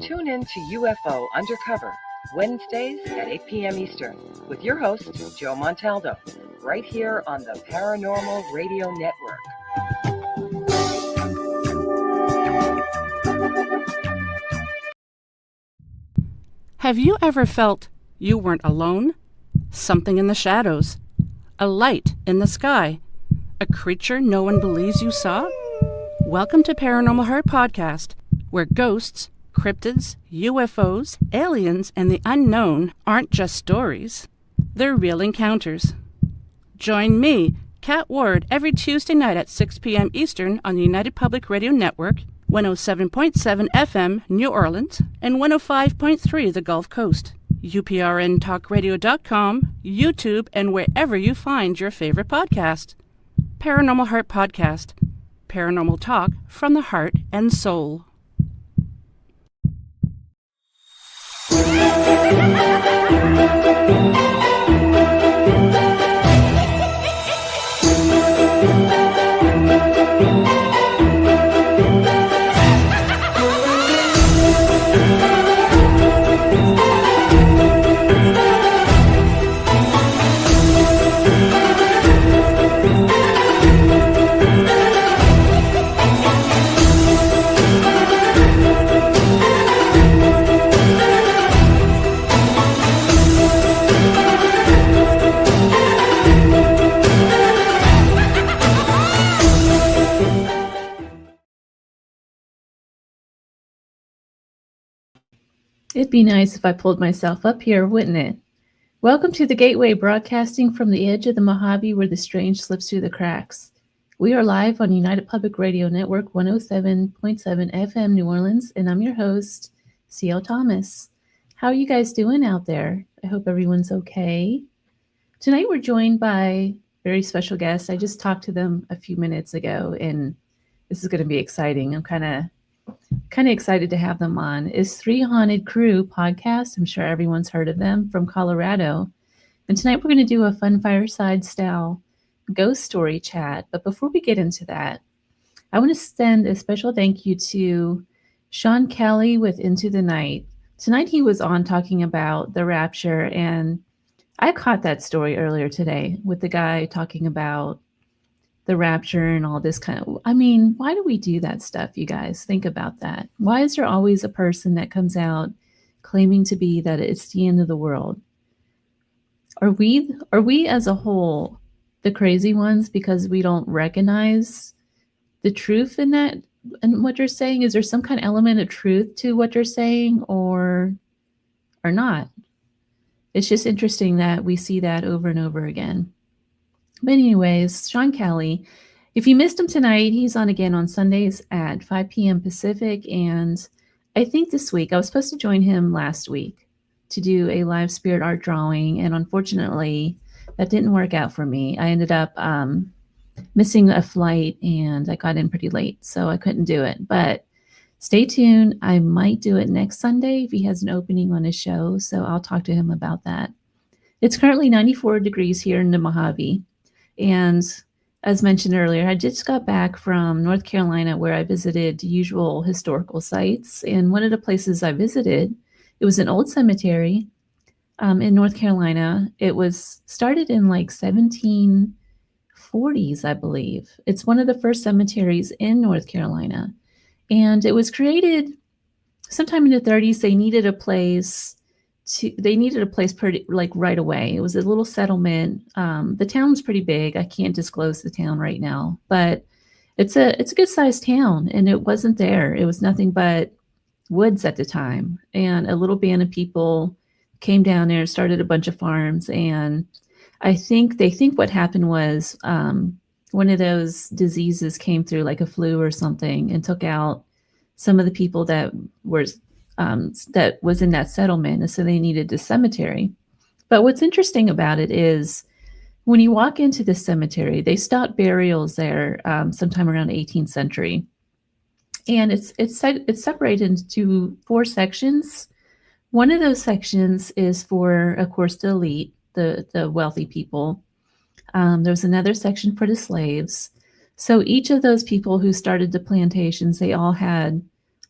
Tune in to UFO Undercover, Wednesdays at 8 p.m. Eastern, with your host, Joe Montaldo, right here on the Paranormal Radio Network. Have you ever felt you weren't alone? Something in the shadows, a light in the sky, a creature no one believes you saw? Welcome to Paranormal Heart Podcast, where ghosts, cryptids, UFOs, aliens, and the unknown aren't just stories. They're real encounters. Join me, Kat Ward, every Tuesday night at 6 p.m. Eastern on the United Public Radio Network, 107.7 FM, New Orleans, and 105.3 the Gulf Coast, uprntalkradio.com, YouTube, and wherever you find your favorite podcast. Paranormal Heart Podcast. Paranormal talk from the heart and soul. It'd be nice if I pulled myself up here, wouldn't it? Welcome to the Gateway, broadcasting from the edge of the Mojave where the strange slips through the cracks. We are live on United Public Radio Network 107.7 FM New Orleans, and I'm your host, C.L. Thomas. How are you guys doing out there? I hope everyone's okay. Tonight we're joined by very special guests. I just talked to them a few minutes ago, and this is going to be exciting. I'm kind of excited to have them on. Is 3Haunted Crew podcast. I'm sure everyone's heard of them, from Colorado. And tonight we're going to do a fun fireside style ghost story chat. But before we get into that, I want to send a special thank you to Sean Kelly with Into the Night. Tonight he was on talking about the rapture, and I caught that story earlier today with the guy talking about the rapture and all this kind of, why do we do that stuff, you guys? Think about that. Why is there always a person that comes out claiming to be that it's the end of the world? Are we as a whole the crazy ones because we don't recognize the truth in that and what you're saying? Is there some kind of element of truth to what you're saying or not? It's just interesting that we see that over and over again. But anyways, Sean Kelly, if you missed him tonight, he's on again on Sundays at 5 p.m. Pacific. And I think this week, I was supposed to join him last week to do a live spirit art drawing. And unfortunately, that didn't work out for me. I ended up missing a flight and I got in pretty late, so I couldn't do it. But stay tuned. I might do it next Sunday if he has an opening on his show. So I'll talk to him about that. It's currently 94 degrees here in the Mojave. And as mentioned earlier, I just got back from North Carolina where I visited usual historical sites. And one of the places I visited, it was an old cemetery in North Carolina. It was started in like 1740s, I believe. It's one of the first cemeteries in North Carolina. And it was created sometime in the 30s. They needed a place pretty like right away. It was a little settlement. The town was pretty big. I can't disclose the town right now, but it's a good sized town, and it wasn't there. It was nothing but woods at the time, and a little band of people came down there and started a bunch of farms. And I think they think what happened was one of those diseases came through, like a flu or something, and took out some of the people that was in that settlement, and so they needed the cemetery. But what's interesting about it is when you walk into the cemetery, they stopped burials there sometime around the 18th century, and it's separated into 4 sections. One of those sections is for, of course, the elite, the wealthy people. There's another section for the slaves. So each of those people who started the plantations, they all had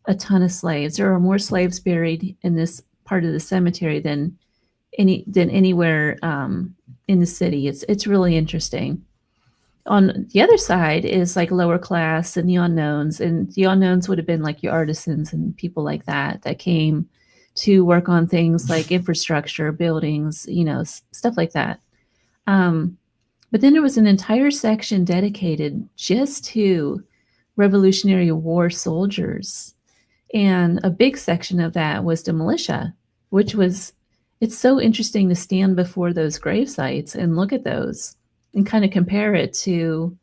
a ton of slaves. There are more slaves buried in this part of the cemetery than anywhere in the city. It's really interesting. On the other side is like lower class and the unknowns, and the unknowns would have been like your artisans and people like that that came to work on things like infrastructure, buildings, stuff like that. Um, but then there was an entire section dedicated just to Revolutionary War soldiers. And a big section of that was the militia, which was, it's so interesting to stand before those grave sites and look at those and kind of compare it to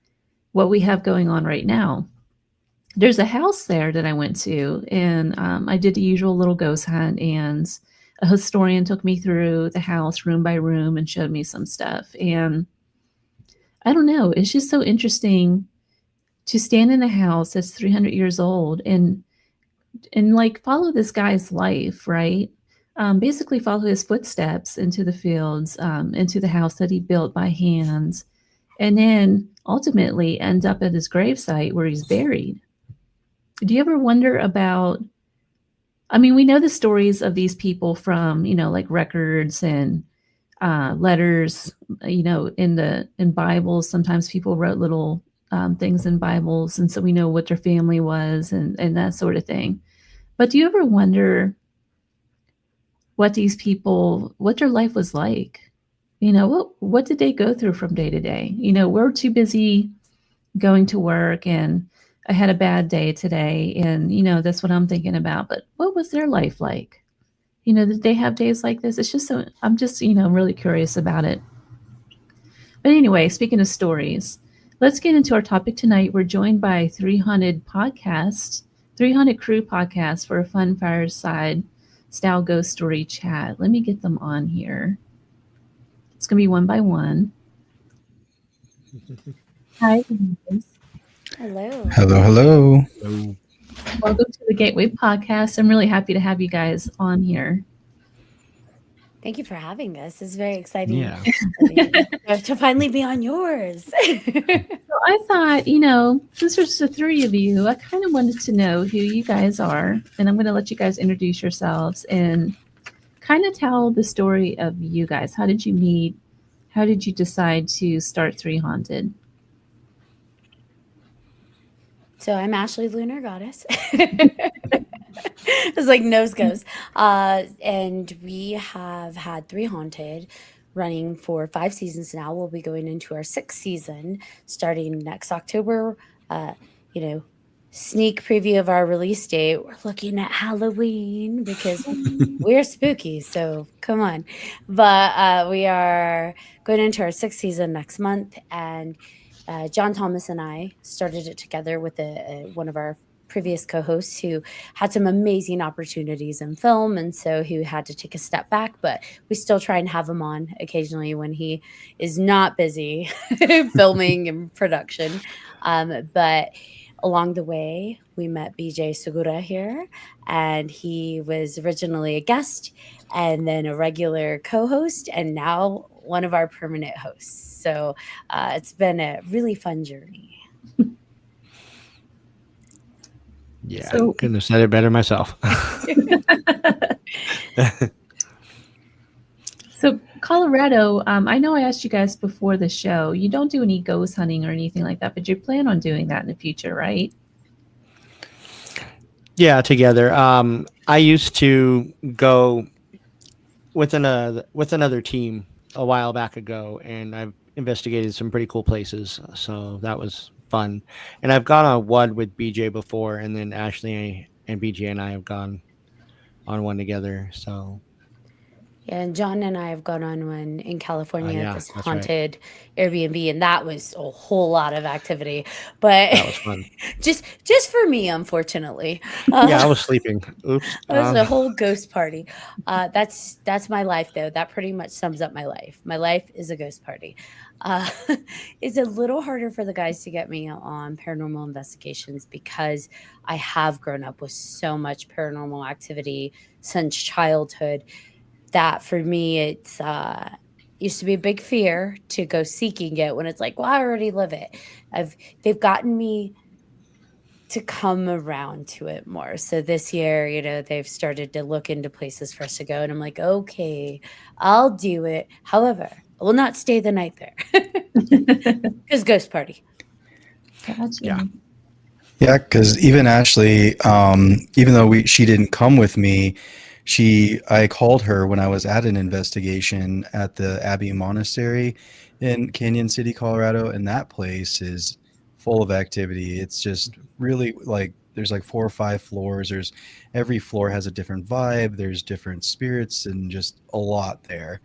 what we have going on right now. There's a house there that I went to, and I did the usual little ghost hunt, and a historian took me through the house room by room and showed me some stuff. And I don't know, it's just so interesting to stand in a house that's 300 years old and like follow this guy's life, right? Basically follow his footsteps into the fields, into the house that he built by hand, and then ultimately end up at his gravesite where he's buried. Do you ever wonder about, I mean, we know the stories of these people from, like records and letters, in Bibles. Sometimes people wrote little things in Bibles, and so we know what their family was and that sort of thing. But do you ever wonder what these people, what their life was like? What did they go through from day to day? We're too busy going to work, and I had a bad day today, and that's what I'm thinking about. But what was their life like? Did they have days like this? It's just so, I'm just, really curious about it. But anyway, speaking of stories, let's get into our topic tonight. We're joined by 3Haunted podcast, 3Haunted Crew podcast for a fun fireside style ghost story chat. Let me get them on here. It's going to be one by one. Hi, guys. Hello. Hello, hello. Welcome to the Gateway Podcast. I'm really happy to have you guys on here. Thank you for having us. It's very exciting Yeah. to finally be on yours. So I thought, since there's the three of you, I kind of wanted to know who you guys are. And I'm going to let you guys introduce yourselves and kind of tell the story of you guys. How did you meet? How did you decide to start 3Haunted? So I'm Ashley, Lunar Goddess. It's like nose goes. And we have had 3Haunted running for 5 seasons now. We'll be going into our 6th season starting next October. Sneak preview of our release date. We're looking at Halloween because we're spooky. So come on. But we are going into our 6th season next month. And John Thomas and I started it together with one of our previous co-hosts who had some amazing opportunities in film, and so he had to take a step back, but we still try and have him on occasionally when he is not busy filming and production. But along the way, we met BJ Segura here, and he was originally a guest and then a regular co-host, and now one of our permanent hosts. So it's been a really fun journey. Yeah, So- couldn't have said it better myself. So Colorado, I know I asked you guys before the show, you don't do any ghost hunting or anything like that, but you plan on doing that in the future, right? Yeah, together. I used to go with another team a while back ago, and I've investigated some pretty cool places. So that was fun. And I've gone on one with BJ before, and then Ashley and BJ and I have gone on one together. So Yeah, and John and I have gone on one in California yeah, at this that's right. haunted Airbnb, and that was a whole lot of activity. But That was fun. just for me, unfortunately. Yeah, I was sleeping. Oops. It was a whole ghost party. That's my life, though. That pretty much sums up my life. My life is a ghost party. Uh, it's a little harder for the guys to get me on paranormal investigations because I have grown up with so much paranormal activity since childhood that for me, used to be a big fear to go seeking it when it's like, well, I already live it. They've gotten me to come around to it more. So this year, they've started to look into places for us to go, and I'm like, okay, I'll do it. However, I will not stay the night there because ghost party. Gotcha. Yeah. Yeah, because even Ashley, even though she didn't come with me, I called her when I was at an investigation at the Abbey Monastery in Canyon City, Colorado, and that place is full of activity. It's just really like there's like 4 or 5 floors. Every floor has a different vibe. There's different spirits and just a lot there.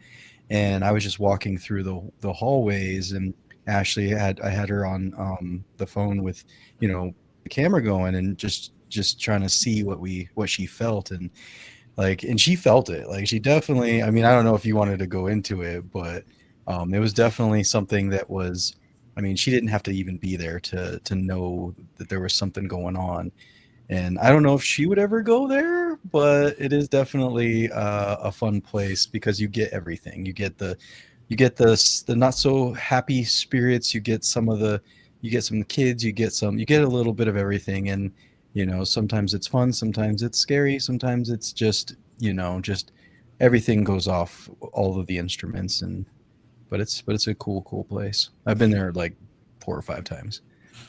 And I was just walking through the hallways, and I had her on the phone with, the camera going, and just trying to see what she felt, and she felt it. Like, she definitely, I mean, I don't know if you wanted to go into it, but it was definitely something that was, I mean, she didn't have to even be there to know that there was something going on. And I don't know if she would ever go there, but it is definitely a fun place because you get everything. You get the not so happy spirits. You get some kids. You get a little bit of everything. And sometimes it's fun, sometimes it's scary, sometimes it's just everything goes off, all of the instruments. But it's a cool place. I've been there like 4 or 5 times.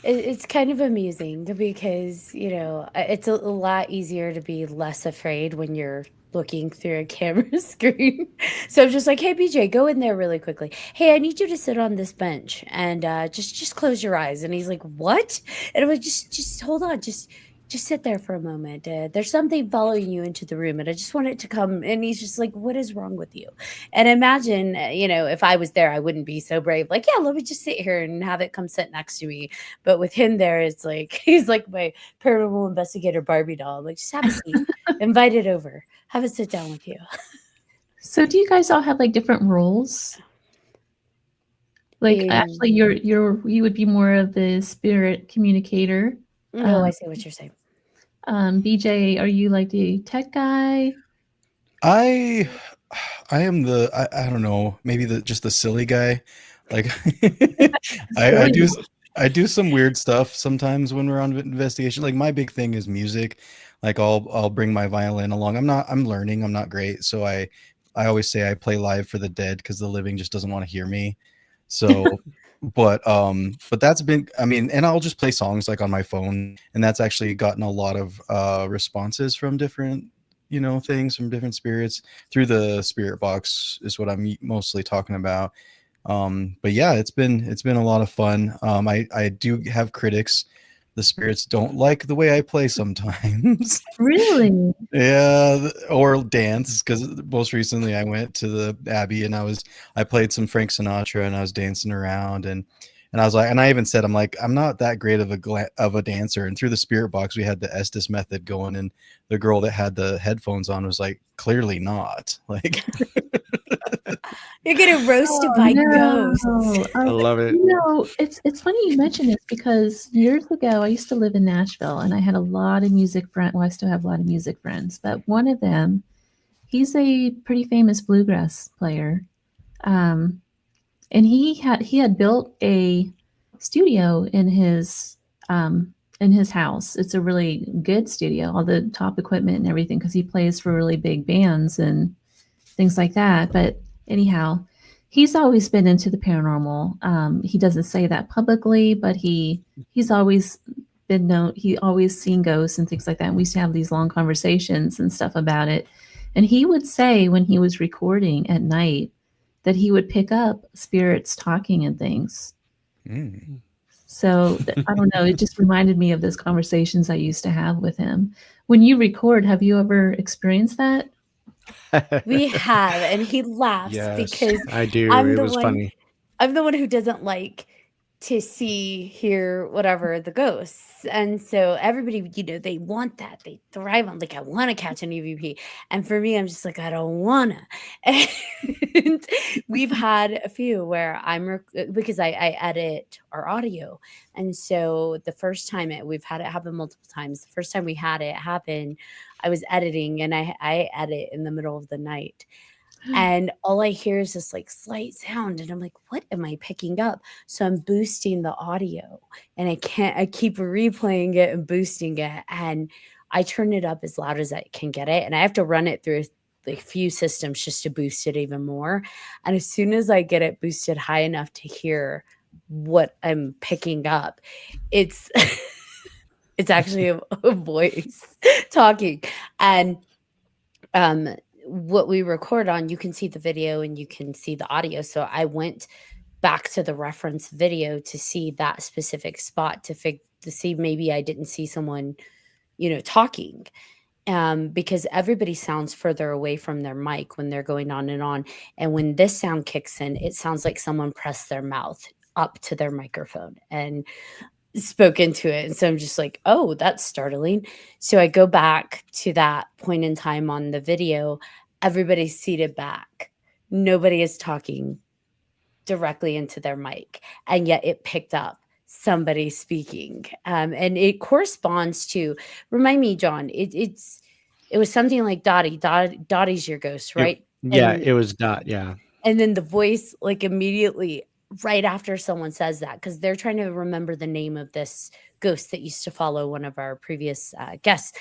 It's kind of amusing because, it's a lot easier to be less afraid when you're looking through a camera screen. So I'm just like, hey, BJ, go in there really quickly. Hey, I need you to sit on this bench and just close your eyes. And he's like, what? And I'm like, just hold on. Just sit there for a moment. There's something following you into the room, and I just want it to come. And he's just like, what is wrong with you? And imagine, if I was there, I wouldn't be so brave. Like, yeah, let me just sit here and have it come sit next to me. But with him there, it's like, he's like my paranormal investigator Barbie doll. I'm like, just have a seat, invite it over, have it sit down with you. So do you guys all have like different roles? Like, actually, you would be more of the spirit communicator. No, I see what you're saying. BJ, are you like the tech guy? I am I don't know, maybe just the silly guy. Like, I do some weird stuff sometimes when we're on investigation. Like, my big thing is music. Like, I'll bring my violin along. I'm learning. I'm not great, so I always say I play live for the dead because the living just doesn't want to hear me. So, but that's been, I mean, and I'll just play songs like on my phone, and that's actually gotten a lot of responses from different things, from different spirits through the spirit box is what I'm mostly talking about. But yeah, it's been a lot of fun. I do have critics. The spirits don't like the way I play sometimes. Really? Yeah, or dance, because most recently I went to the Abbey and I played some Frank Sinatra and I was dancing around, and I was like, and I even said, I'm like, I'm not that great of a dancer. And through the spirit box we had the Estes method going, and the girl that had the headphones on was like, clearly not. Like, You're getting roasted by ghosts. I love it. It's funny you mention this because years ago I used to live in Nashville and I had a lot of music friends. Well, I still have a lot of music friends, but one of them, he's a pretty famous bluegrass player, and he had built a studio in his house. It's a really good studio, all the top equipment and everything, because he plays for really big bands and things like that. But anyhow, he's always been into the paranormal. He doesn't say that publicly, but he's always been known. He always seen ghosts and things like that. And we used to have these long conversations and stuff about it. And he would say when he was recording at night that he would pick up spirits talking and things. mm. So I don't know. It just reminded me of those conversations I used to have with him. When you record, have you ever experienced that? We have, and he laughs Yes, because I do. I'm It the was one. funny. I'm the one who doesn't like to see, hear, whatever the ghosts, and so everybody, they want that. They thrive on, like, I want to catch an EVP, and for me, I'm just like, I don't wanna. And we've had a few where because I edit our audio, and so the first time we've had it happen multiple times. The first time we had it happen, I was editing, and I edit in the middle of the night. And all I hear is this like slight sound. And I'm like, what am I picking up? So I'm boosting the audio and I keep replaying it and boosting it. And I turn it up as loud as I can get it. And I have to run it through like few systems just to boost it even more. And as soon as I get it boosted high enough to hear what I'm picking up, it's it's actually a voice talking. And what we record on, you can see the video and you can see the audio. So I went back to the reference video to see that specific spot to see maybe I didn't see someone, talking. Because everybody sounds further away from their mic when they're going on and on. And when this sound kicks in, it sounds like someone pressed their mouth up to their microphone and spoke into it. And so I'm just like, oh, that's startling. So I go back to that point in time on the video. Everybody's seated back. Nobody is talking directly into their mic. And yet it picked up somebody speaking. And it corresponds to, remind me, John, it was something like Dottie. Dottie's your ghost, right? It was Dot. Yeah. And then the voice, like immediately right after someone says that, because they're trying to remember the name of this ghost that used to follow one of our previous guests.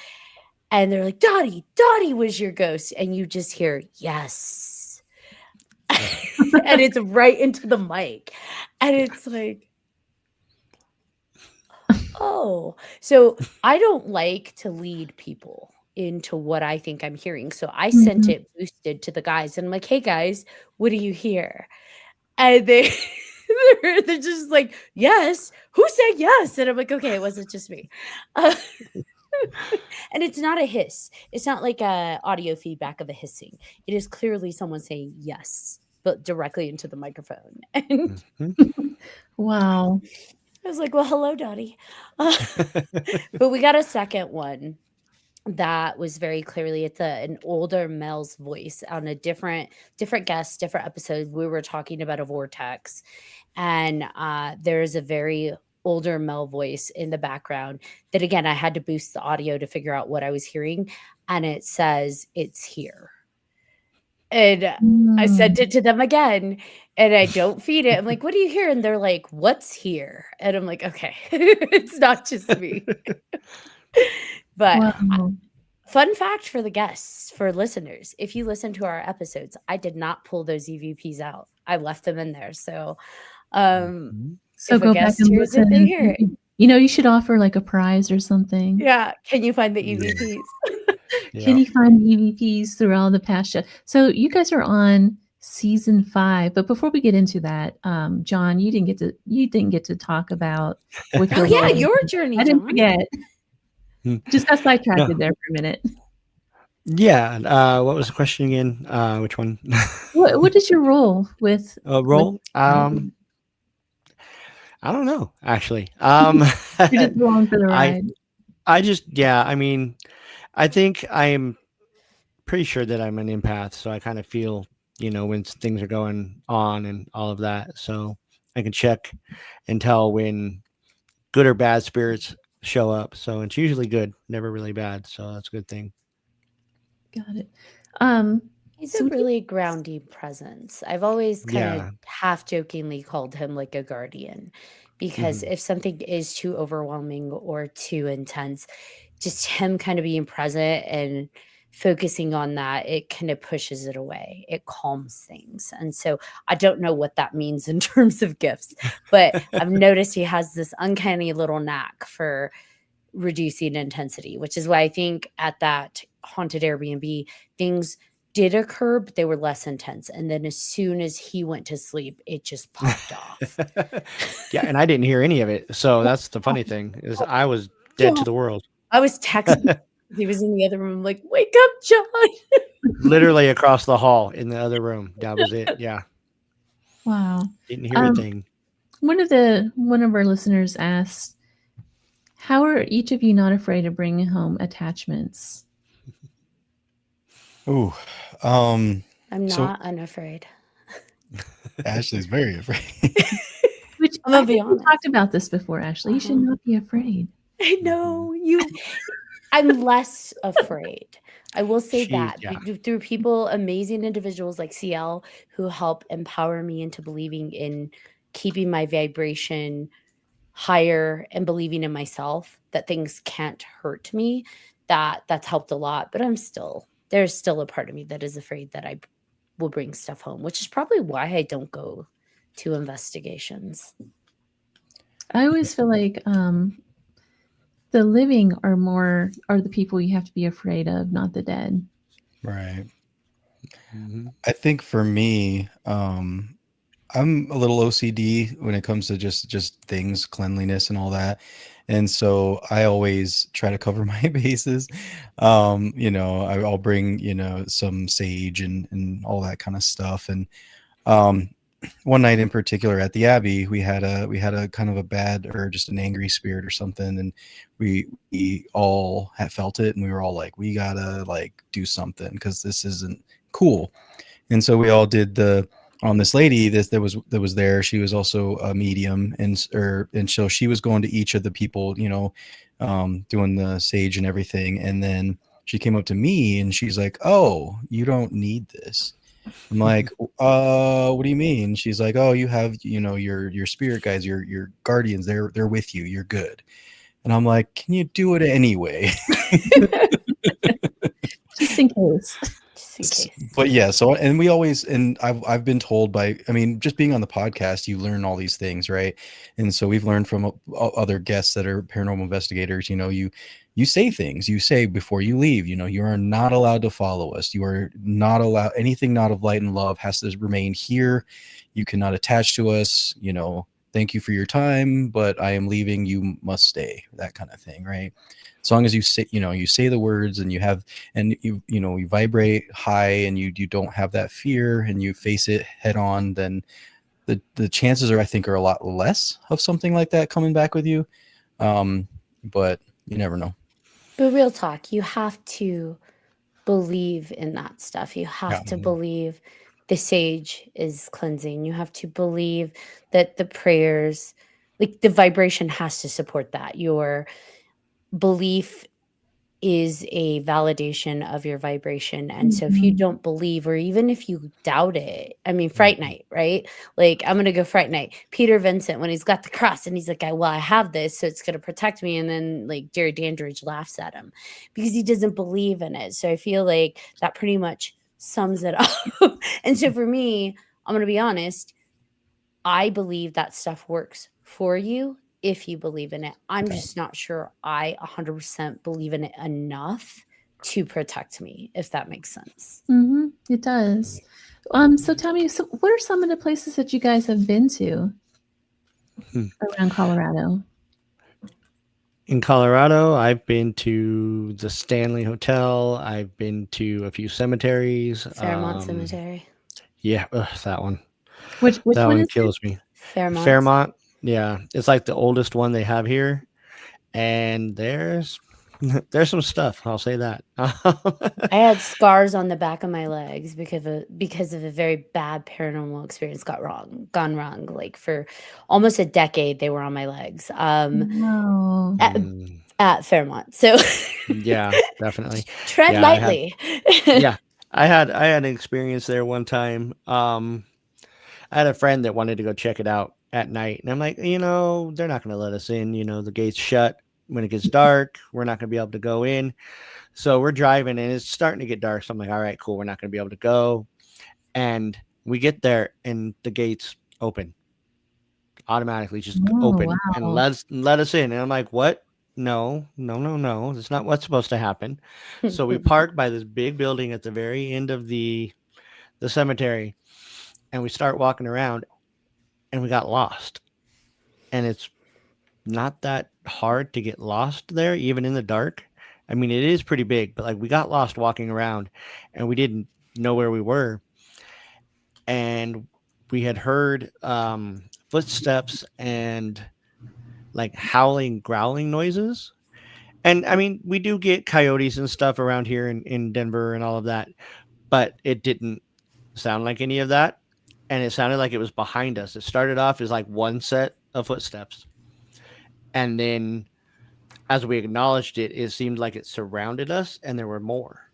And they're like, Dottie was your ghost. And you just hear, yes. And it's right into the mic. And it's like, oh. So I don't like to lead people into what I think I'm hearing. So I sent it boosted to the guys. And I'm like, hey, guys, what do you hear? And they're just like, yes. Who said yes? And I'm like, okay, it wasn't just me. And it's not a hiss. It's not like a audio feedback of a hissing. It is clearly someone saying yes, but directly into the microphone. And Wow. I was like, well, hello, Dottie. But we got a second one that was very clearly, it's an older male's voice on a different guest, different episode. We were talking about a vortex, and there's a very older male voice in the background that, again, I had to boost the audio to figure out what I was hearing, and it says it's here. And I sent it to them again, and I don't feed it. I'm like, what do you hear? And they're like, what's here? And I'm like, okay, it's not just me. But Wow. fun fact for the guests, for listeners, if you listen to our episodes, I did not pull those EVPs out. I left them in there. So So if a go back guest and hears it, listen. they hear it. You should offer like a prize or something. Yeah. Can you find the EVPs? Can you find the EVPs through all the past shows? So you guys are on season 5, but before we get into that, John, you didn't get to talk about what Oh yeah, your journey, I didn't John. forget. Just got sidetracked there for a minute. Yeah. What was the question again? Which one? What is your role with role? I don't know, actually. You're just along for the ride. I mean, I think I'm pretty sure that I'm an empath, so I kind of feel, when things are going on and all of that. So I can check and tell when good or bad spirits show up. So it's usually good, never really bad. So that's a good thing. Got it. He's a really grounding presence. I've always kind of half jokingly called him like a guardian, because if something is too overwhelming or too intense, just him kind of being present and focusing on that, it kind of pushes it away. It calms things. And so I don't know what that means in terms of gifts, but I've noticed he has this uncanny little knack for reducing intensity, which is why I think at that haunted Airbnb, things did occur, but they were less intense. And then as soon as he went to sleep, it just popped off. Yeah, and I didn't hear any of it. So that's the funny thing, is I was dead to the world. I was texting. He was in the other room, like, wake up, John. Literally across the hall in the other room. That was it. Yeah. Wow. Didn't hear anything. One of our listeners asked, how are each of you not afraid of bringing home attachments? Ooh. I'm not unafraid. Ashley's very afraid. Which I'm gonna I be think we honest. talked about this before, Ashley. You should not be afraid. I know you. I'm less afraid. I will say She, that yeah. through people, amazing individuals like CL, who help empower me into believing in keeping my vibration higher and believing in myself that things can't hurt me. That's helped a lot. But there's still a part of me that is afraid that I will bring stuff home, which is probably why I don't go to investigations. I always feel like the living are the people you have to be afraid of, not the dead. Right. Mm-hmm. I think for me, I'm a little OCD when it comes to just things, cleanliness and all that. And so I always try to cover my bases. I'll bring, some sage and all that kind of stuff. And um, one night in particular at the Abbey, we had a kind of a bad or just an angry spirit or something, and we all had felt it, and we were all like, we gotta like do something because this isn't cool. And so we all did the this lady that was there. She was also a medium, and so she was going to each of the people, doing the sage and everything. And then she came up to me and she's like, "Oh, you don't need this." I'm like, what do you mean? She's like, "Oh, you have, your spirit guides, your guardians. They're with you. You're good." And I'm like, "Can you do it anyway?" Just in case. Just in case. But yeah, so and we always and I've been told by, I mean, just being on the podcast, you learn all these things, right? And so we've learned from other guests that are paranormal investigators. You say things. You say before you leave, you are not allowed to follow us. You are not allowed anything not of light and love has to remain here. You cannot attach to us. Thank you for your time, but I am leaving. You must stay. That kind of thing, right? As long as you say the words and you vibrate high and you don't have that fear and you face it head on, then the chances are a lot less of something like that coming back with you. But you never know. But real talk, you have to believe in that stuff. You Yeah. have to believe the sage is cleansing. You have to believe that the prayers, like the vibration has to support that. Your belief is a validation of your vibration. And so if you Mhm. don't believe, or even if you doubt it, I mean, Fright Night, right? Like, I'm going to go Fright Night. Peter Vincent, when he's got the cross and he's like, I have this, so it's going to protect me. And then like Jerry Dandridge laughs at him because he doesn't believe in it. So I feel like that pretty much sums it up. And so for me, I'm going to be honest, I believe that stuff works for you if you believe in it. I'm Yeah. just not sure I 100% believe in it enough to protect me, if that makes sense. It does. So tell me, so what are some of the places that you guys have been to around Colorado? In Colorado, I've been to the Stanley Hotel. I've been to a few cemeteries. Fairmont Cemetery. Yeah, that one. Which That one one is it? kills me. Fairmont. Fairmont. Yeah, it's like the oldest one they have here, and there's some stuff. I'll say that. I had scars on the back of my legs because of a very bad paranormal experience gone wrong. Like for almost a decade, they were on my legs. Wow. At Fairmont. So Yeah, definitely. tread Yeah, lightly. I had an experience there one time. I had a friend that wanted to go check it out at night, and I'm like, they're not going to let us in. The gate's shut when it gets dark. We're not going to be able to go in. So we're driving, and it's starting to get dark. So I'm like, all right, cool. We're not going to be able to go. And we get there, and the gates open automatically, just Oh, open and wow. let us in. And I'm like, what? No, no, no, no. That's not what's supposed to happen. So we park by this big building at the very end of the cemetery, and we start walking around, and we got lost. And it's not that hard to get lost there, even in the dark. I mean, it is pretty big, but like we got lost walking around, and we didn't know where we were. And we had heard footsteps and like howling, growling noises. And I mean, we do get coyotes and stuff around here in Denver and all of that, but it didn't sound like any of that. And it sounded like it was behind us. It started off as like one set of footsteps. And then as we acknowledged it, it seemed like it surrounded us and there were more.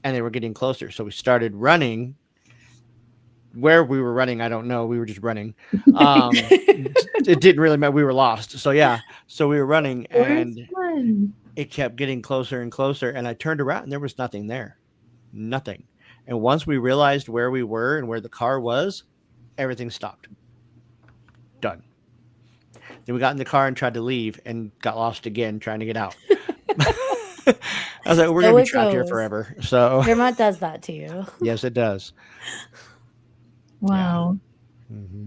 And they were getting closer. So we started running. Where we were running, I don't know. We were just running. It didn't really matter. We were lost. So yeah. So we were running and it kept getting closer and closer. And I turned around and there was nothing there. Nothing. And once we realized where we were and where the car was, everything stopped. Done. Then we got in the car and tried to leave and got lost again trying to get out. I was like, we're So going to be it trapped here goes. forever. So Vermont does that to you. yes, it does. Wow. Mm-hmm.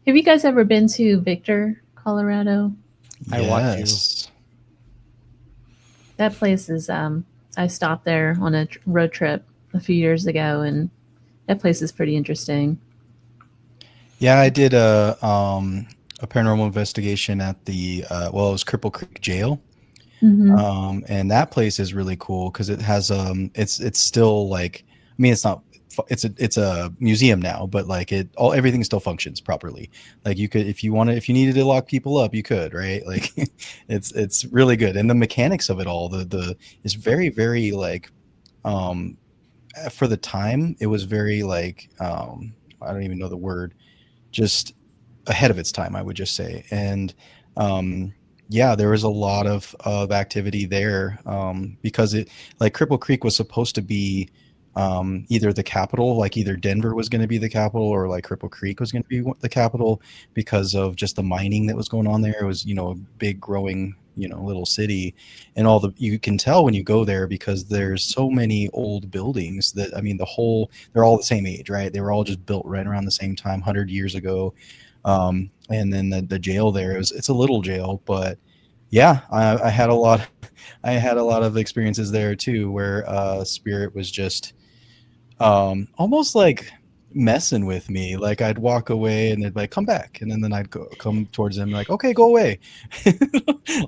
Have you guys ever been to Victor, Colorado? I want to. Yes. That place is, I stopped there on a road trip a few years ago, and that place is pretty interesting. Yeah, I did a paranormal investigation at the it was Cripple Creek Jail. Mhm. And that place is really cool because it has it's still like, I mean, it's a museum now, but like everything still functions properly. Like you could, if you needed to lock people up, you could, right? Like it's really good. And the mechanics of it all, the is very, very like, for the time, it was very like, I don't even know the word, just ahead of its time, I would just say. And yeah, there was a lot of activity there, because it, like, Cripple Creek was supposed to be either the capital, like either Denver was going to be the capital, or like Cripple Creek was going to be the capital, because of just the mining that was going on there. It was, a big growing, little city, and you can tell when you go there because there's so many old buildings that, I mean, they're all the same age, right? They were all just built right around the same time, 100 years ago. And then the jail there, it's a little jail, but yeah, I had a lot of experiences there too, where spirit was just almost like messing with me. Like, I'd walk away and they'd like, come back, and then I'd come towards them like, okay, go away.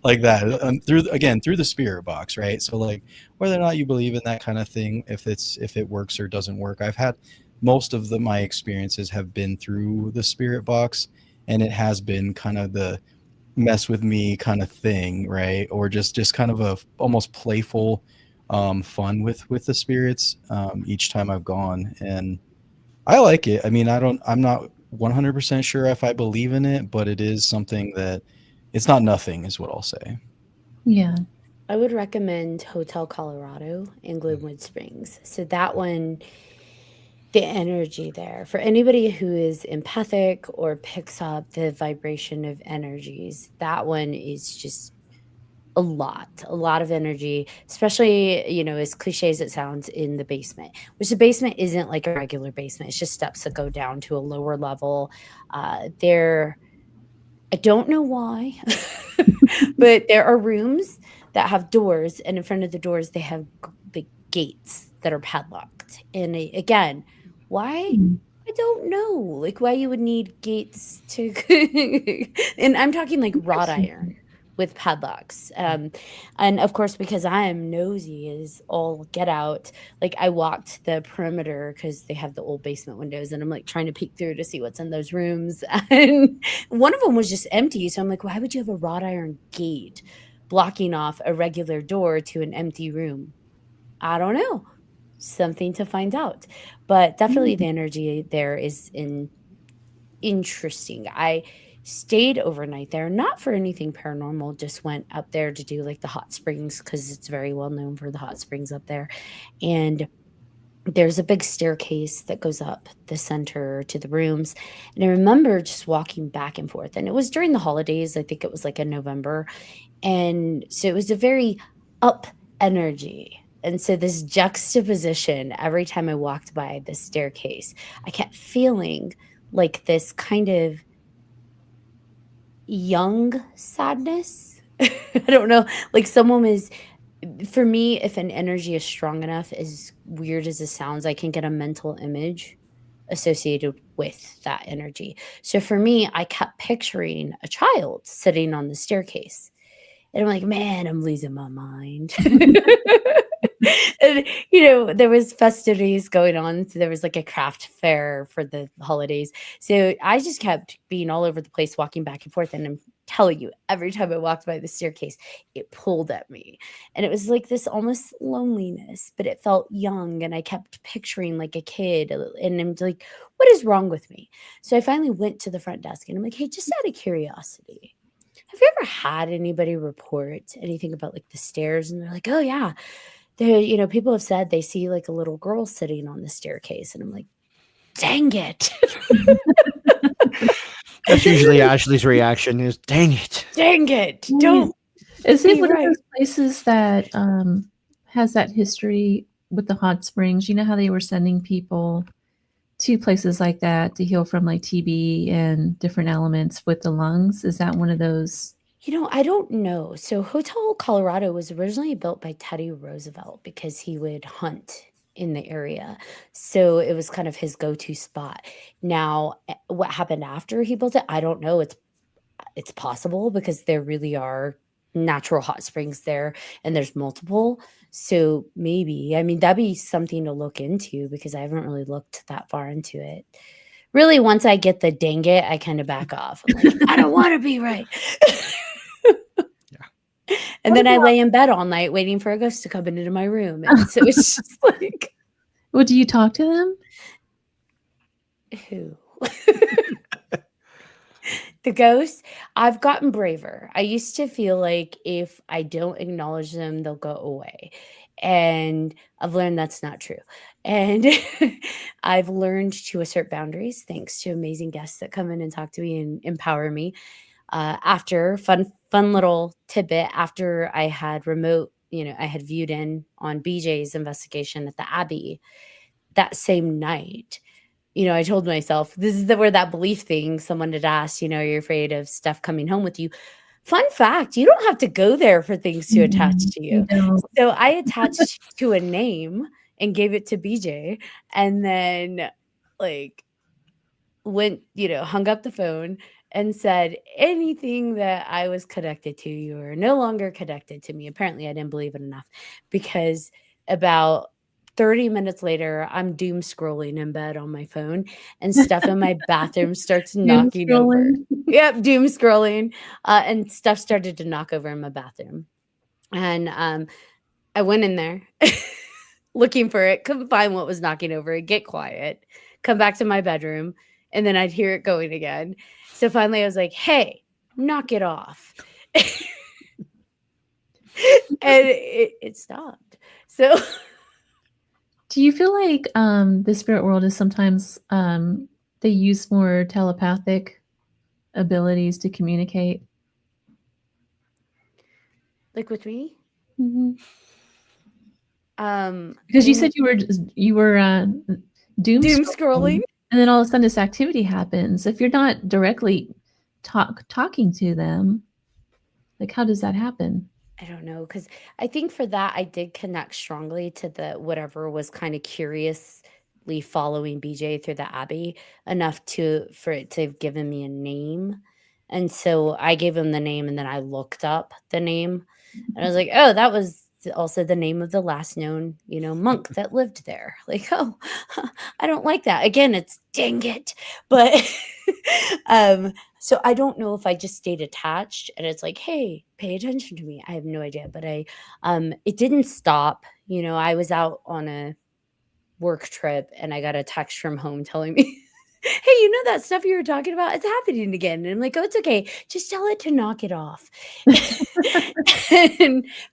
Like that, through the spirit box, right? So like, whether or not you believe in that kind of thing, if it works or doesn't work, I've had most of my experiences have been through the spirit box, and it has been kind of the mess with me kind of thing, right? Or just kind of a almost playful fun with the spirits each time I've gone, and I like it. I mean, I'm not 100% sure if I believe in it, but it is something that, it's not nothing, is what I'll say. Yeah. I would recommend Hotel Colorado in Glenwood Springs. So that one, the energy there, for anybody who is empathic or picks up the vibration of energies, that one is just a lot of energy, especially, as cliche as it sounds, in the basement, which the basement isn't like a regular basement. It's just steps that go down to a lower level. There, I don't know why, but there are rooms that have doors, and in front of the doors, they have big gates that are padlocked. And again, why? I don't know, like, why you would need gates to, and I'm talking like wrought iron with padlocks. And of course, because I am nosy as all get out, like, I walked the perimeter because they have the old basement windows, and I'm like trying to peek through to see what's in those rooms. And one of them was just empty. So I'm like, why would you have a wrought iron gate blocking off a regular door to an empty room? I don't know. Something to find out. But definitely the energy there is interesting. I stayed overnight there, not for anything paranormal, just went up there to do like the hot springs because it's very well known for the hot springs up there. And there's a big staircase that goes up the center to the rooms. And I remember just walking back and forth. And it was during the holidays. I think it was like in November. And so it was a very up energy. And so this juxtaposition, every time I walked by the staircase, I kept feeling like this kind of young sadness. I don't know. Like, someone is, for me, if an energy is strong enough, as weird as it sounds, I can get a mental image associated with that energy. So for me, I kept picturing a child sitting on the staircase. And I'm like, man, I'm losing my mind. And, there was festivities going on. So there was like a craft fair for the holidays. So I just kept being all over the place, walking back and forth. And I'm telling you, every time I walked by the staircase, it pulled at me. And it was like this almost loneliness, but it felt young. And I kept picturing like a kid. And I'm like, what is wrong with me? So I finally went to the front desk and I'm like, hey, just out of curiosity, have you ever had anybody report anything about like the stairs? And they're like, oh, yeah. People have said they see like a little girl sitting on the staircase. And I'm like, dang it. That's usually Ashley's reaction is, dang it. Dang it. Don't. Is it be one right. of those places that has that history with the hot springs? You know how they were sending people to places like that to heal from like TB and different elements with the lungs? Is that one of those? I don't know. So Hotel Colorado was originally built by Teddy Roosevelt because he would hunt in the area. So it was kind of his go-to spot. Now, what happened after he built it, I don't know. It's possible because there really are natural hot springs there and there's multiple. So maybe, I mean, that'd be something to look into because I haven't really looked that far into it. Really, once I get the dang it, I kind of back off. I'm like, I don't want to be right. And then I lay in bed all night waiting for a ghost to come into my room. And so it's just like, Well, do you talk to them? who? The ghosts? I've gotten braver. I used to feel like if I don't acknowledge them, they'll go away. And I've learned that's not true. And I've learned to assert boundaries thanks to amazing guests that come in and talk to me and empower me. After fun little tidbit, after I had I had viewed in on BJ's investigation at the Abbey that same night, I told myself, this is where that belief thing, someone had asked, you're afraid of stuff coming home with you. Fun fact, you don't have to go there for things to attach to you. So I attached to a name and gave it to BJ and then went, hung up the phone and said anything that I was connected to, you are no longer connected to me. Apparently I didn't believe it enough because about 30 minutes later, I'm doom scrolling in bed on my phone and stuff in my bathroom starts knocking over. Yep, doom scrolling. And stuff started to knock over in my bathroom. And I went in there looking for it, couldn't find what was knocking over it, get quiet, come back to my bedroom, and then I'd hear it going again. So finally I was like, hey, knock it off. And it stopped. So do you feel like the spirit world is sometimes they use more telepathic abilities to communicate? Like with me? Mm-hmm. Because you said you were doom scrolling, and then all of a sudden this activity happens. If you're not directly talking to them, like how does that happen? I don't know, because I think for that I did connect strongly to the whatever was kind of curiously following BJ through the Abbey enough for it to have given me a name. And so I gave him the name and then I looked up the name and I was like, oh, that was also the name of the last known, monk that lived there. Like, oh, I don't like that. Again, it's dang it. But so I don't know if I just stayed attached and it's like, hey, pay attention to me. I have no idea. But it didn't stop. I was out on a work trip and I got a text from home telling me, hey, that stuff you were talking about, it's happening again. And I'm like, oh, it's okay. Just tell it to knock it off. But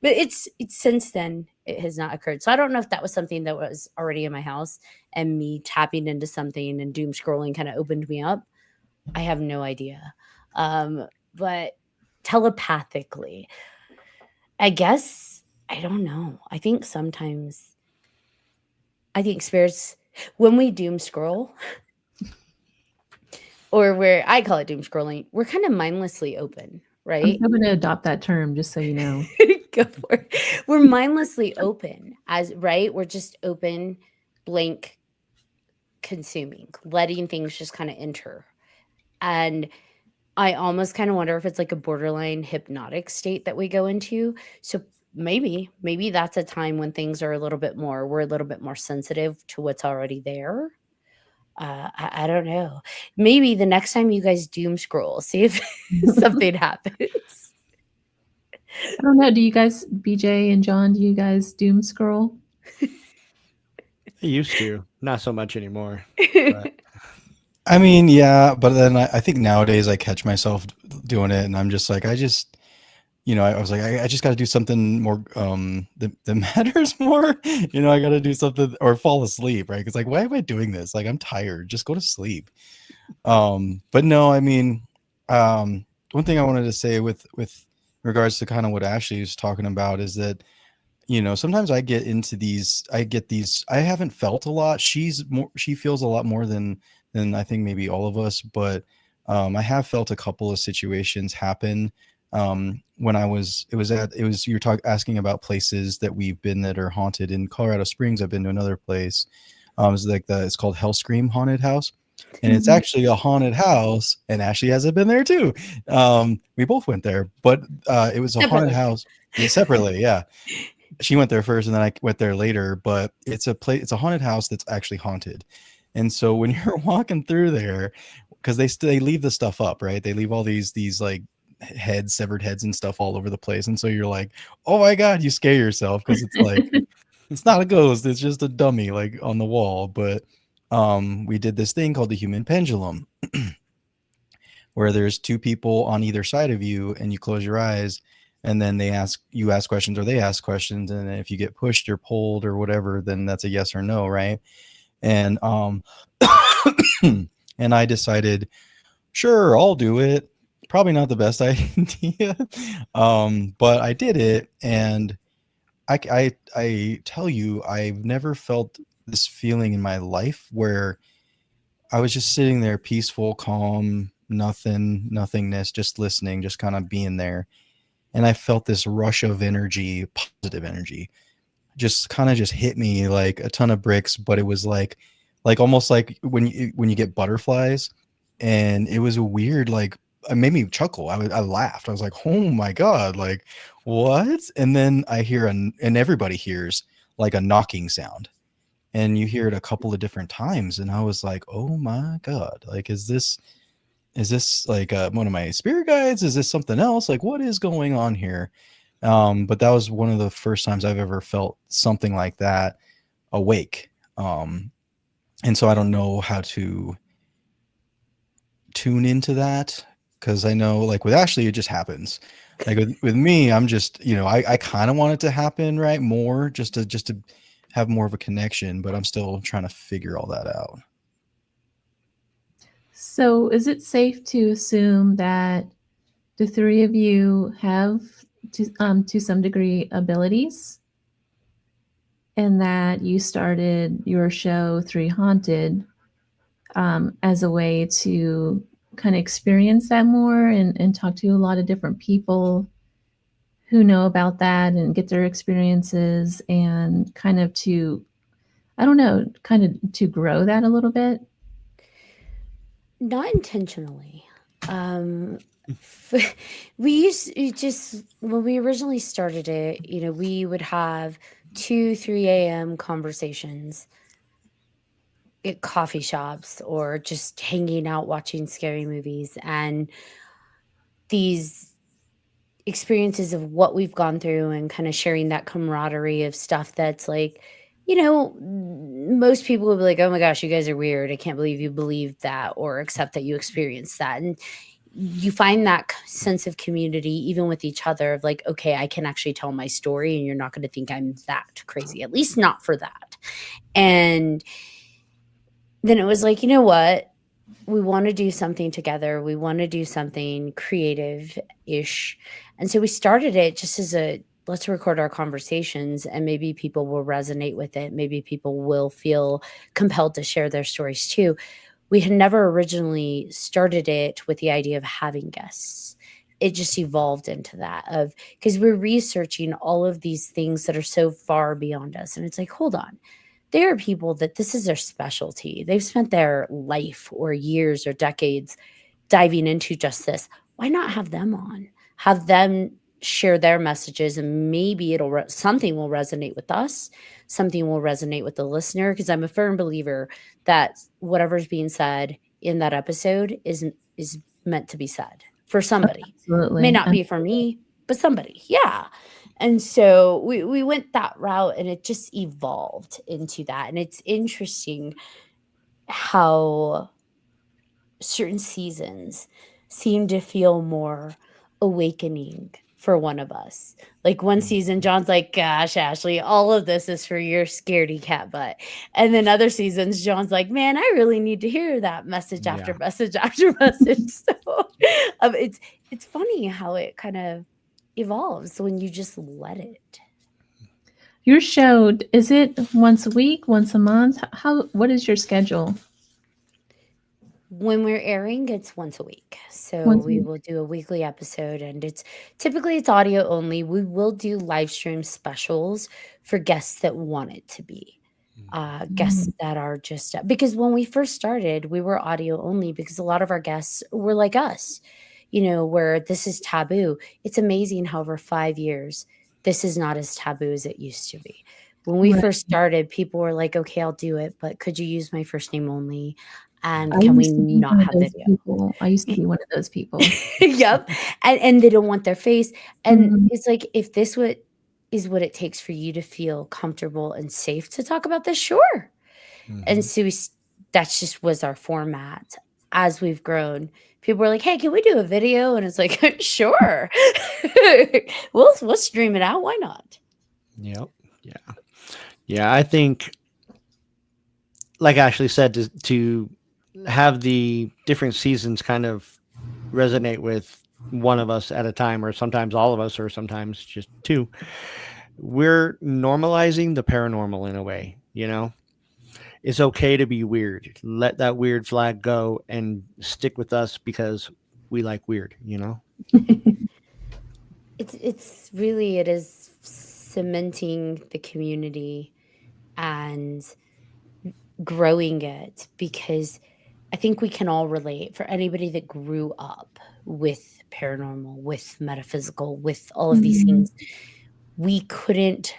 it's since then, it has not occurred. So I don't know if that was something that was already in my house and me tapping into something and doom scrolling kind of opened me up. I have no idea. But telepathically, I guess, I don't know. I think sometimes, spirits, when we doom scroll, or where I call it doom scrolling, we're kind of mindlessly open, right? I'm going to adopt that term just so you know. Go for it. We're mindlessly open right? We're just open, blank, consuming, letting things just kind of enter. And I almost kind of wonder if it's like a borderline hypnotic state that we go into. So maybe that's a time when things are we're a little bit more sensitive to what's already there. I don't know. Maybe the next time you guys doom scroll, see if something happens. I don't know. Do you guys, BJ and John, do you guys doom scroll? I used to, not so much anymore. But I mean, yeah, but then I think nowadays I catch myself doing it, and I'm just like, I was like, I just got to do something more that matters more. I got to do something or fall asleep, right? Because like, why am I doing this? Like, I'm tired. Just go to sleep. But no, I mean, one thing I wanted to say with regards to kind of what Ashley was talking about is that sometimes I haven't felt a lot. She feels a lot more than I think maybe all of us, but I have felt a couple of situations happen. When you're asking about places that we've been that are haunted. In Colorado Springs, I've been to another place. It's called Hellscream Haunted House, and it's actually a haunted house, and Ashley hasn't been there too. We both went there, but it was a haunted house. Yeah, separately, yeah. She went there first and then I went there later, but it's a haunted house that's actually haunted. And so when you're walking through there, because they leave the stuff up, right? They leave all these like severed heads and stuff all over the place. And so you're like, oh my God, you scare yourself because it's like it's not a ghost, it's just a dummy like on the wall. But we did this thing called the human pendulum, where there's two people on either side of you and you close your eyes and then you ask questions or they ask questions, and if you get pushed or pulled or whatever, then that's a yes or no, right? And and I decided, sure, I'll do it. Probably not the best idea, but I did it, and I tell you, I've never felt this feeling in my life where I was just sitting there, peaceful, calm, nothingness, just listening, just kind of being there. And I felt this rush of energy, positive energy, just kind of just hit me like a ton of bricks. But it was like almost like when you get butterflies, and it was a weird, like, it made me chuckle. I laughed. I was like, oh my God, like what? And then I hear and everybody hears like a knocking sound, and you hear it a couple of different times, and I was like, oh my God, like is this like one of my spirit guides? Is this something else? Like, what is going on here? But that was one of the first times I've ever felt something like that awake. And so I don't know how to tune into that, because I know, like with Ashley, it just happens. Like with me, I'm just, I kind of want it to happen, right? More just to have more of a connection, but I'm still trying to figure all that out. So is it safe to assume that the three of you have to some degree abilities, and that you started your show 3Haunted as a way to kind of experience that more and talk to a lot of different people who know about that and get their experiences, and kind of to, I don't know, kind of to grow that a little bit? Not intentionally. When we originally started it, we would have 2-3 a.m. conversations at coffee shops or just hanging out watching scary movies, and these experiences of what we've gone through and kind of sharing that camaraderie of stuff that's like, most people will be like, oh my gosh, you guys are weird. I can't believe you believe that or accept that you experienced that. And you find that sense of community even with each other of like, okay, I can actually tell my story and you're not going to think I'm that crazy, at least not for that. And then it was like, you know what? We want to do something together. We want to do something creative-ish. And so we started it just as let's record our conversations and maybe people will resonate with it. Maybe people will feel compelled to share their stories too. We had never originally started it with the idea of having guests. It just evolved into that because we're researching all of these things that are so far beyond us. And it's like, hold on. There are people that this is their specialty. They've spent their life or years or decades diving into just this. Why not have them on? Have them share their messages, and maybe something will resonate with us, something will resonate with the listener, because I'm a firm believer that whatever's being said in that episode is meant to be said for somebody. May Absolutely. not be for me, but somebody. Yeah. And so we went that route, and it just evolved into that. And it's interesting how certain seasons seem to feel more awakening for one of us. Like one season, John's like, gosh, Ashley, all of this is for your scaredy cat butt. And then other seasons, John's like, man, I really need to hear that message after Yeah. message after message. So it's funny how it kind of evolves when you just let it. Your show, is it once a week, once a month? What is your schedule? When we're airing, it's once a week. So Once a we week. will do a weekly episode, and it's audio only. We will do live stream specials for guests that want it to be. Guests that are just because when we first started, we were audio only because a lot of our guests were like us, where this is taboo. It's amazing how over 5 years, this is not as taboo as it used to be. When we Right. first started, people were like, okay, I'll do it, but could you use my first name only? And I can we used to be not one of have those video? people. I used to be one of those people. Yep. And they don't want their face. And Mhm. it's like, if this is what it takes for you to feel comfortable and safe to talk about this, sure. And so that's just was our format. As we've grown, people were like, hey, can we do a video? And it's like, sure. we'll stream it out. Why not? Yep. Yeah. Yeah. I think, like Ashley said, to have the different seasons kind of resonate with one of us at a time, or sometimes all of us, or sometimes just two, we're normalizing the paranormal in a way, It's okay to be weird. Let that weird flag go and stick with us because we like weird, It's really, it is cementing the community and growing it, because I think we can all relate. For anybody that grew up with paranormal, with metaphysical, with all of these Mhm. things, we couldn't.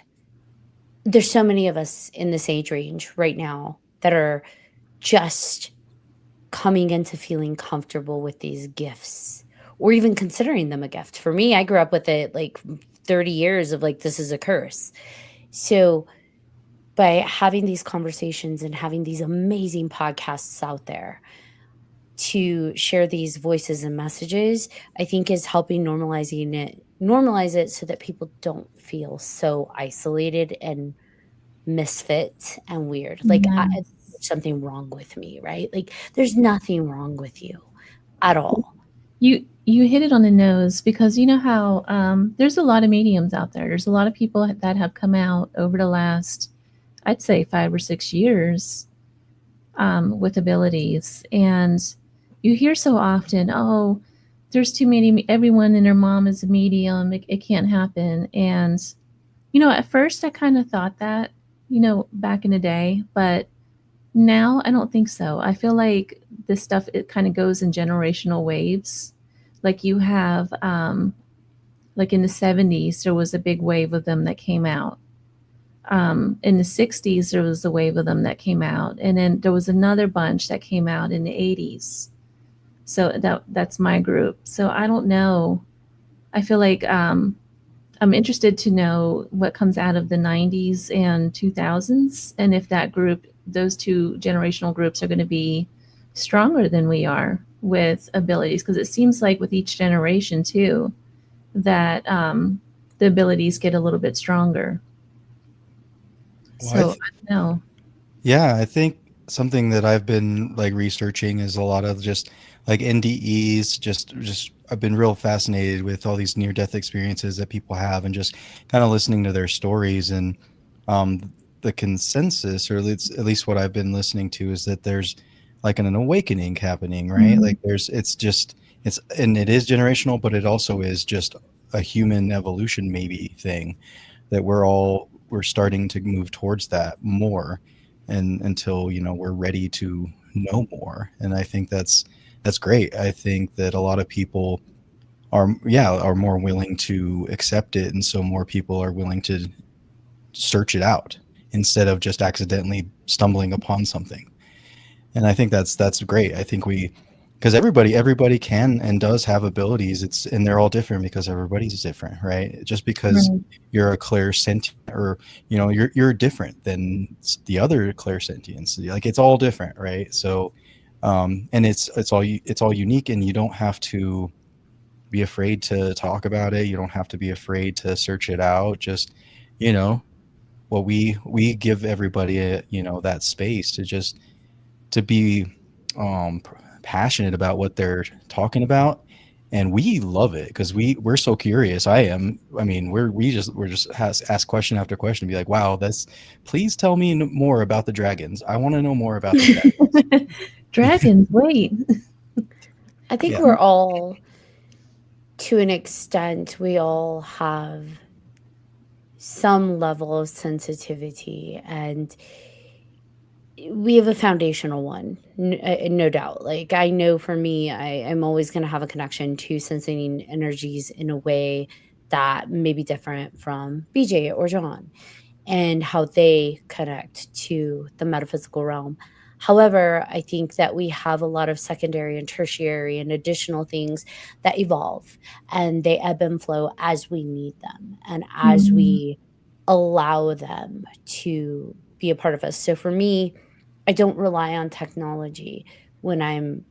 There's so many of us in this age range right now that are just coming into feeling comfortable with these gifts, or even considering them a gift. For me, I grew up with it like 30 years of like, this is a curse. So by having these conversations and having these amazing podcasts out there to share these voices and messages, I think is helping normalize it so that people don't feel so isolated and misfit and weird. Like Yes. there's something wrong with me, right? Like there's nothing wrong with you at all. You hit it on the nose, because you know how there's a lot of mediums out there. There's a lot of people that have come out over the last, I'd say, 5 or 6 years with abilities. And you hear so often, oh, there's too many, everyone and their mom is a medium. It can't happen. And, at first I kind of thought that, back in the day, but now I don't think so. I feel like this stuff, it kind of goes in generational waves. Like you have, like in the 70s, there was a big wave of them that came out. In the 60s, there was a wave of them that came out. And then there was another bunch that came out in the 80s. So that's my group. So I don't know. I feel like I'm interested to know what comes out of the 90s and 2000s, and if that group, those two generational groups, are going to be stronger than we are with abilities, because it seems like with each generation too that the abilities get a little bit stronger. Well, So I don't know. Yeah, I think something that I've been like researching is a lot of just like NDEs. Just I've been real fascinated with all these near-death experiences that people have, and just kind of listening to their stories. And the consensus, or at least what I've been listening to, is that there's like an awakening happening, right? Mhm. Like and it is generational, but it also is just a human evolution maybe thing, that we're starting to move towards that more, and until we're ready to know more. And I think that's great. I think that a lot of people are more willing to accept it, and so more people are willing to search it out instead of just accidentally stumbling upon something. And I think that's great. I think we, because everybody can and does have abilities. It's and they're all different because everybody's different, right? Just because Right. you're a clairsentient, or you're different than the other clairsentients. Like it's all different, right? So, and it's all unique, and you don't have to be afraid to talk about it. You don't have to be afraid to search it out. Just, you know, well, we give everybody that space to just to be passionate about what they're talking about, and we love it because we're so curious. I mean, we're just ask question after question, be like, wow, that's please tell me more about the dragons. I want to know more about the dragons. Dragons, wait. I think Yeah. we're all, to an extent, we all have some level of sensitivity, and we have a foundational one, no doubt. Like, I know for me, I'm always going to have a connection to sensing energies in a way that may be different from BJ or John, and how they connect to the metaphysical realm. However, I think that we have a lot of secondary and tertiary and additional things that evolve, and they ebb and flow as we need them and as Mhm. we allow them to be a part of us. So for me, I don't rely on technology when I'm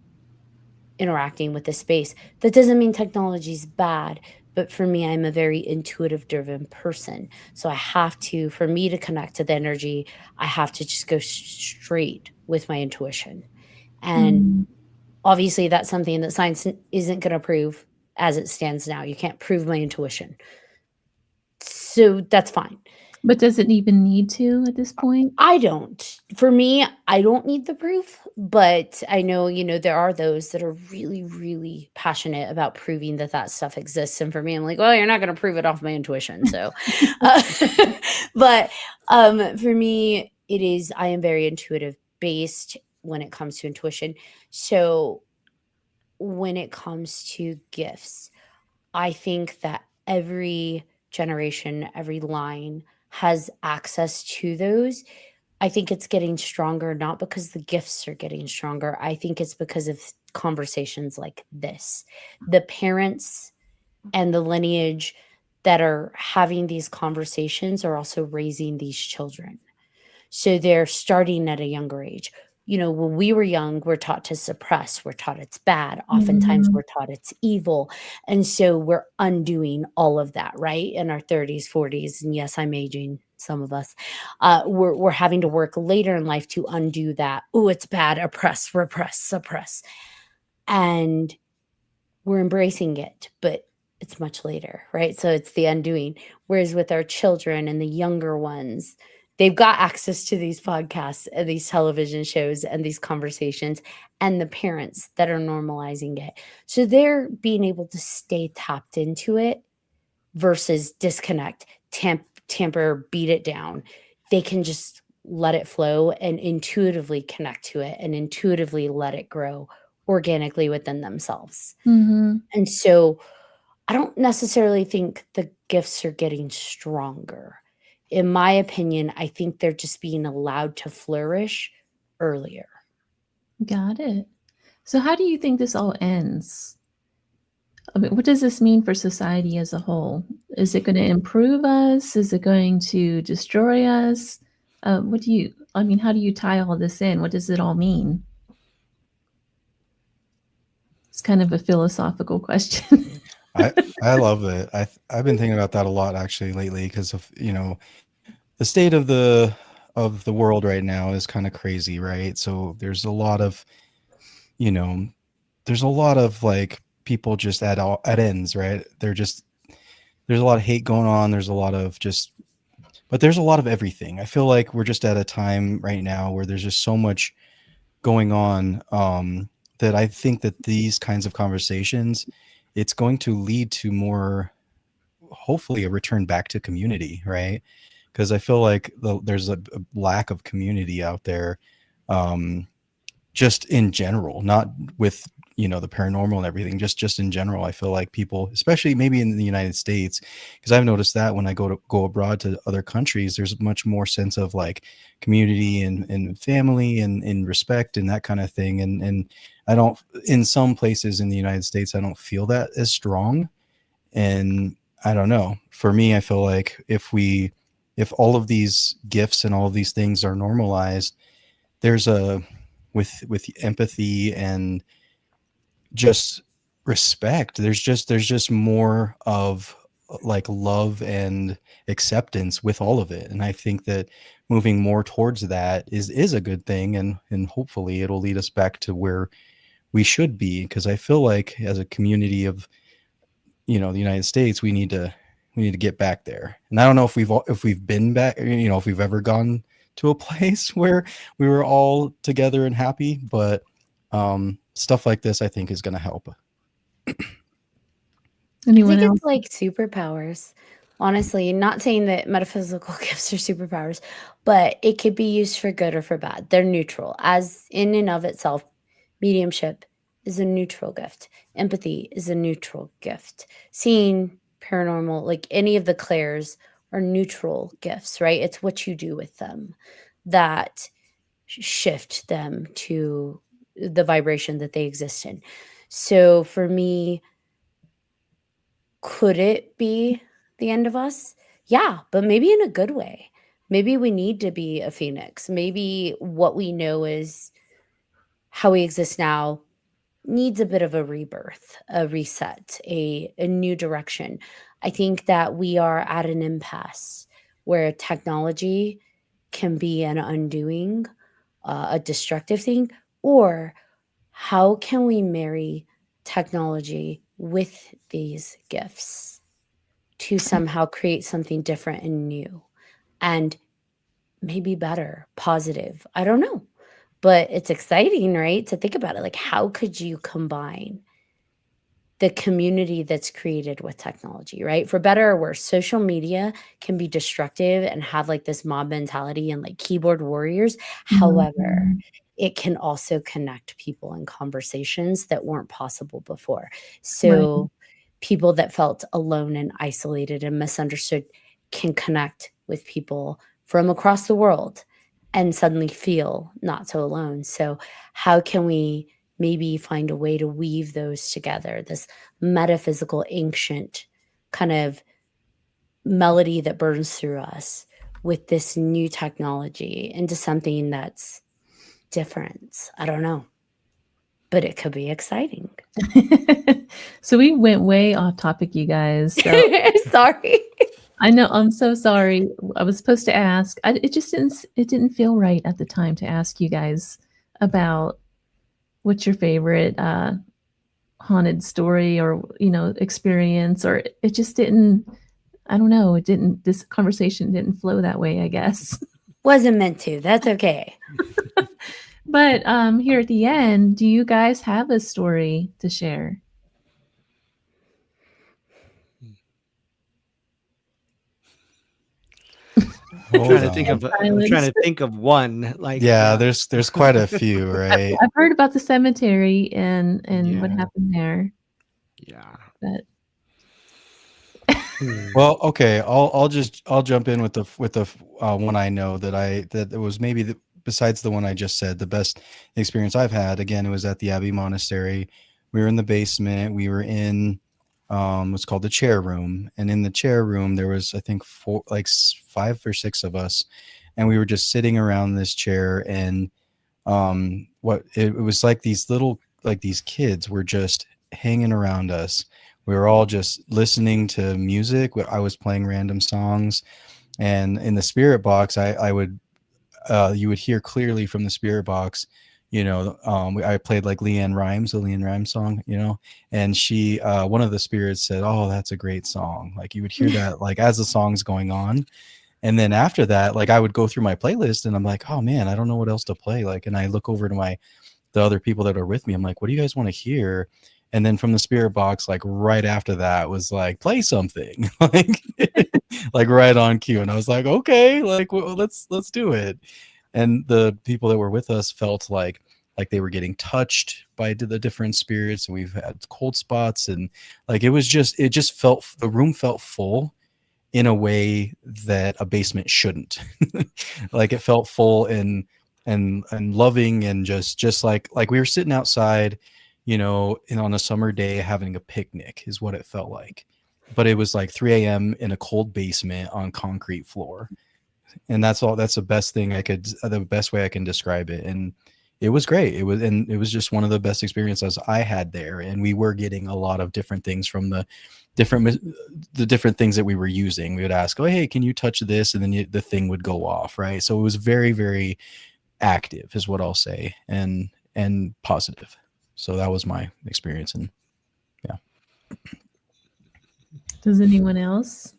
interacting with the space. That doesn't mean technology is bad, but for me, I'm a very intuitive driven person. So I have to, for me to connect to the energy, I have to just go straight with my intuition. And Mhm. obviously, that's something that science isn't going to prove as it stands now. You can't prove my intuition. So that's fine. But does it even need to at this point? I don't. For me, I don't need the proof, but I know, there are those that are really, really passionate about proving that that stuff exists. And for me, I'm like, well, you're not going to prove it off my intuition. So, uh, but for me, I am very intuitive based when it comes to intuition. So, when it comes to gifts, I think that every generation, every line has access to those. I think it's getting stronger, not because the gifts are getting stronger. I think it's because of conversations like this. The parents and the lineage that are having these conversations are also raising these children. So they're starting at a younger age. When we were young, we're taught to suppress, we're taught it's bad. Oftentimes, Mhm. we're taught it's evil. And so we're undoing all of that, right? In our 30s, 40s. And yes, I'm aging, some of us. We're having to work later in life to undo that. Oh, it's bad. Oppress, repress, suppress. And we're embracing it, but it's much later, right? So it's the undoing. Whereas with our children and the younger ones, they've got access to these podcasts and these television shows and these conversations, and the parents that are normalizing it. So they're being able to stay tapped into it versus disconnect, tamper, beat it down. They can just let it flow and intuitively connect to it and intuitively let it grow organically within themselves. Mhm. And so I don't necessarily think the gifts are getting stronger. In my opinion, I think they're just being allowed to flourish earlier. Got it. So how do you think this all ends? I mean, what does this mean for society as a whole? Is it going to improve us? Is it going to destroy us? How do you tie all this in? What does it all mean? It's kind of a philosophical question. I I love it. I've been thinking about that a lot actually lately because of the state of the world right now is kind of crazy, right? So there's a lot of you know there's a lot of like people just at ends, right? There's a lot of hate going on. There's a lot of just but there's a lot of everything. I feel like we're just at a time right now where there's just so much going on, that I think that these kinds of conversations, it's going to lead to more, hopefully, a return back to community, right? Because I feel like there's a lack of community out there, um, just in general, not with the paranormal and everything, just in general. I feel like people, especially maybe in the United States, because I've noticed that when I go abroad to other countries, there's much more sense of like community and family and respect and that kind of thing. And I don't, in some places in the United States, I don't feel that as strong. And I don't know, for me, I feel like if all of these gifts and all of these things are normalized, there's with empathy and just respect, there's just more of like love and acceptance with all of it. And I think that moving more towards that is a good thing, and hopefully it'll lead us back to where we should be, because I feel like as a community of the United States, we need to get back there. And I don't know if we've been back, if we've ever gone to a place where we were all together and happy, but stuff like this I think is going to help. Anyone I think else? it's like superpowers. Honestly, not saying that metaphysical gifts are superpowers, but it could be used for good or for bad. They're neutral. As in and of itself, mediumship is a neutral gift. Empathy is a neutral gift. Seeing paranormal, like any of the clairs, are neutral gifts, right? It's what you do with them that shift them to the vibration that they exist in. So for me, could it be the end of us? Yeah, but maybe in a good way. Maybe we need to be a phoenix. Maybe what we know is how we exist now needs a bit of a rebirth, a reset, a new direction. I think that we are at an impasse where technology can be an undoing, a destructive thing, or how can we marry technology with these gifts to somehow create something different and new and maybe better, positive? I don't know. But it's exciting, right? To think about it. Like, how could you combine the community that's created with technology, right? For better or worse, social media can be destructive and have like this mob mentality and like keyboard warriors. However, it can also connect people in conversations that weren't possible before. So people that felt alone and isolated and misunderstood can connect with people from across the world and suddenly feel not so alone. So how can we maybe find a way to weave those together, this metaphysical, ancient kind of melody that burns through us with this new technology into something that's different? I don't know, but it could be exciting. So we went way off topic, you guys. So Sorry. I know, I'm so sorry. I was supposed to ask. It just didn't feel right at the time to ask you guys about what's your favorite haunted story or experience, or it just didn't. I don't know. This conversation didn't flow that way, I guess. Wasn't meant to. That's okay. But here at the end, do you guys have a story to share? I'm trying to think of one. Like, yeah, there's quite a few, right? I've heard about the cemetery and what happened there. Yeah. But well, okay, I'll jump in with the one I know that it was maybe besides the one I just said, the best experience I've had. Again, it was at the Abbey Monastery. We were in the basement. We were in what's called the chair room, and in the chair room there was, I think, 5 or 6 of us, and we were just sitting around this chair, and it was like these kids were just hanging around us. We were all just listening to music. I was playing random songs, and in the spirit box, I would you would hear clearly from the spirit box. I played like Leanne Rimes, the Leanne Rimes song, and she, one of the spirits said, "Oh, that's a great song." Like you would hear that like as the song's going on. And then after that, like I would go through my playlist and I'm like, "Oh man, I don't know what else to play." Like, and I look over to the other people that are with me. I'm like, "What do you guys want to hear?" And then from the spirit box, like right after that was like, "Play something," like right on cue. And I was like, "Okay, like let's do it." And the people that were with us felt like like they were getting touched by the different spirits. We've had cold spots, and like it just felt, the room felt full in a way that a basement shouldn't. Like it felt full and loving, and just like we were sitting outside, and on a summer day having a picnic is what it felt like. But it was like 3 a.m. in a cold basement on concrete floor. And that's the best thing the best way I can describe it. And it was great. It was just one of the best experiences I had there. And we were getting a lot of different things from the different things that we were using. We would ask, oh, hey, can you touch this? And then the thing would go off. Right. So it was very, very active is what I'll say, and positive. So that was my experience. And yeah. Does anyone else?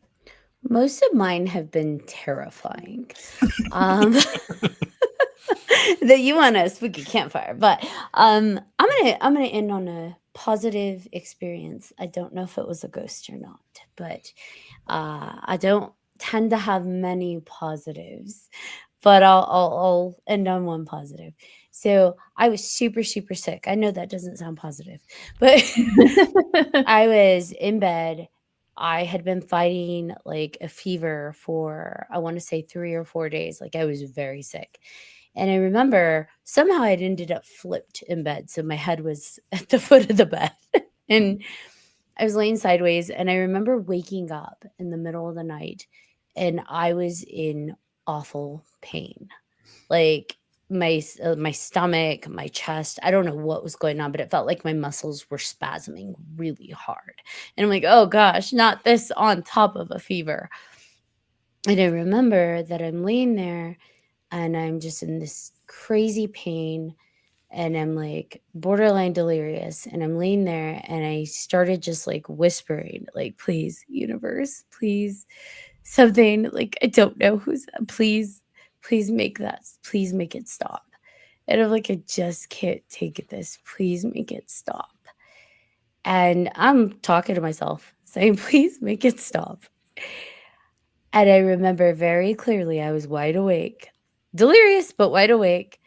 Most of mine have been terrifying. That you want a spooky campfire, but I'm gonna end on a positive experience. I don't know if it was a ghost or not, but I don't tend to have many positives, but I'll end on one positive. So I was super, super sick. I know that doesn't sound positive, but I was in bed. I had been fighting like a fever for, I want to say 3 or 4 days. Like I was very sick. And I remember somehow I'd ended up flipped in bed. So my head was at the foot of the bed and I was laying sideways. And I remember waking up in the middle of the night and I was in awful pain. Like my stomach, my chest, I don't know what was going on, but it felt like my muscles were spasming really hard. And I'm like, oh gosh, not this on top of a fever. And I remember that I'm laying there and I'm just in this crazy pain and I'm like borderline delirious and I'm laying there and I started just like whispering, like, please, universe, please, something, like, I don't know who's, please make it stop. And I'm like, I just can't take this. Please make it stop. And I'm talking to myself saying, please make it stop. And I remember very clearly I was wide awake, delirious, but wide awake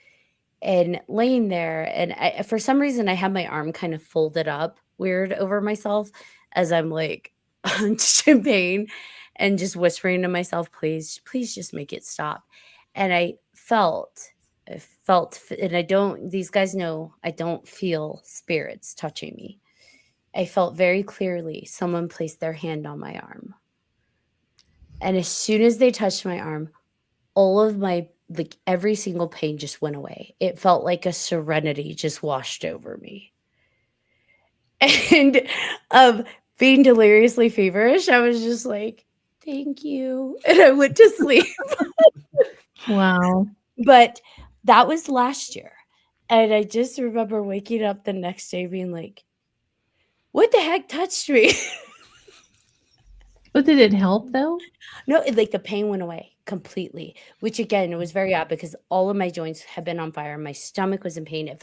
and laying there. And for some reason, I had my arm kind of folded up weird over myself as I'm like just in pain and just whispering to myself, please just make it stop. And I felt, and these guys know I don't feel spirits touching me. I felt very clearly someone placed their hand on my arm. And as soon as they touched my arm, all of my, like every single pain just went away. It felt like a serenity just washed over me. And being deliriously feverish, I was just like, thank you. And I went to sleep. Wow. But that was last year. And I just remember waking up the next day being like, what the heck touched me? But did it help though? No, like the pain went away completely, which again, it was very odd because all of my joints had been on fire. My stomach was in pain. It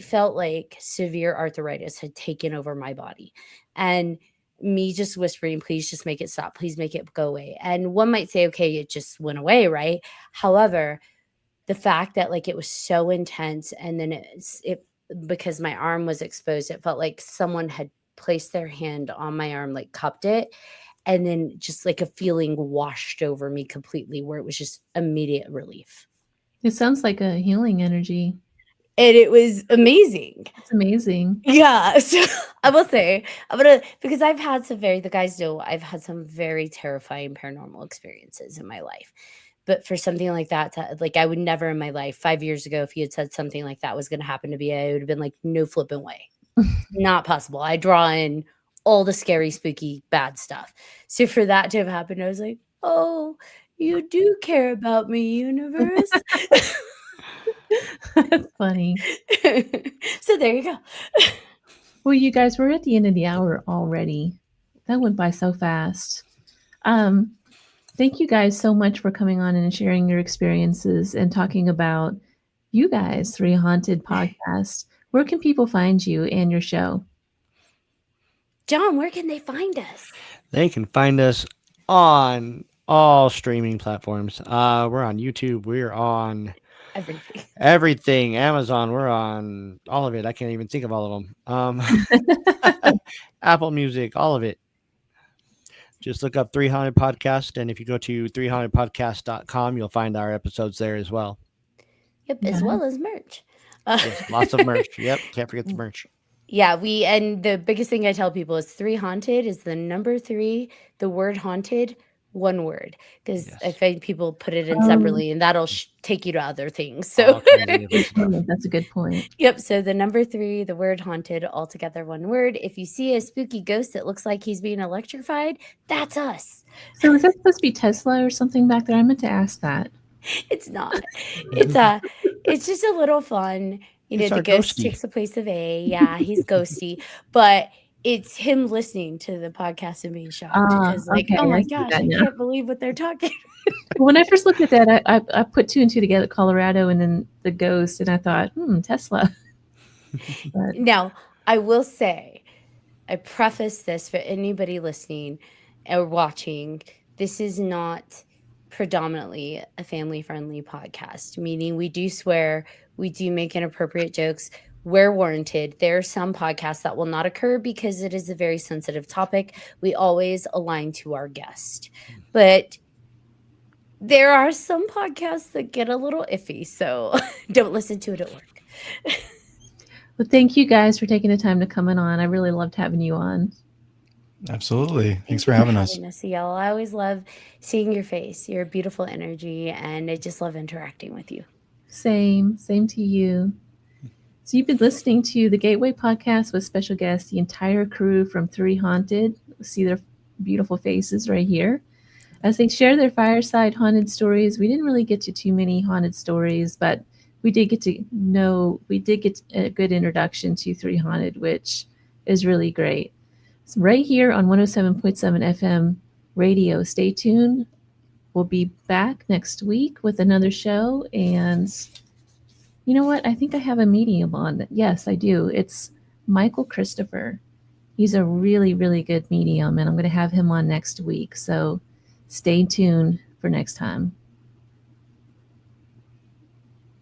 felt like severe arthritis had taken over my body. And me just whispering, please just make it stop. Please make it go away. And one might say, okay, it just went away, right? However, the fact that like it was so intense and then it because my arm was exposed, it felt like someone had placed their hand on my arm, like cupped it. And then just like a feeling washed over me completely where it was just immediate relief. It sounds like a healing energy. And it was amazing. It's amazing. Yeah. So I will say, because the guys know I've had some very terrifying paranormal experiences in my life. But for something like that, like I would never in my life, 5 years ago, if you had said something like that was going to happen to me, I would have been like, no flipping way. Not possible. I draw in all the scary, spooky, bad stuff. So for that to have happened, I was like, oh, you do care about me, universe. That's funny. So there you go. Well, you guys, we're at the end of the hour already. That went by so fast. Thank you guys so much for coming on and sharing your experiences and talking about you guys, 3Haunted podcast. Where can people find you and your show? John, where can they find us? They can find us on all streaming platforms. We're on YouTube. We're on Everything. Amazon. We're on all of it. I can't even think of all of them. Apple Music, all of it. Just look up 300 Podcast, and if you go to 300podcast.com, you'll find our episodes there as well. Yep, Yeah. as well as merch. Yes, lots of merch. Yep, can't forget the merch. Yeah, and the biggest thing I tell people is 3Haunted is the number 3, the word haunted, one word. Because Yes. I find people put it in separately, and that'll take you to other things. All So, kinds of different stuff. That's a good point. yep. So the number 3, the word haunted, all together one word. If you see a spooky ghost that looks like he's being electrified, that's us. So is that supposed to be Tesla or something back there? I meant to ask that. It's not. It's just a little fun. You know, It's the our ghost ghosty. takes the place of A. Yeah, he's ghosty, but it's him listening to the podcast and being shocked because, like, Okay, oh I my see gosh, that I now. can't believe what they're talking. When I first looked at that, I put 2 and 2 together, Colorado, and then the ghost, and I thought, Tesla. But Now, I will say, I preface this for anybody listening or watching. This is not predominantly a family-friendly podcast, meaning we do swear, we do make inappropriate jokes where warranted. There are some podcasts that will not occur because it is a very sensitive topic. We always align to our guest. But there are some podcasts that get a little iffy, so don't listen to it at work. Well, thank you guys for taking the time to come on. I really loved having you on. Absolutely. Thanks Thank for you having us. Ciel. I always love seeing your face. You're a beautiful energy, and I just love interacting with you. Same to you. So you've been listening to the Gateway Podcast with special guests, the entire crew from 3Haunted. See their beautiful faces right here. As they share their fireside haunted stories, we didn't really get to too many haunted stories, but we did get a good introduction to 3Haunted, which is really great. So right here on 107.7 FM radio. Stay tuned. We'll be back next week with another show. And you know what? I think I have a medium on. Yes, I do. It's Michael Christopher. He's a really, really good medium, and I'm going to have him on next week. So stay tuned for next time.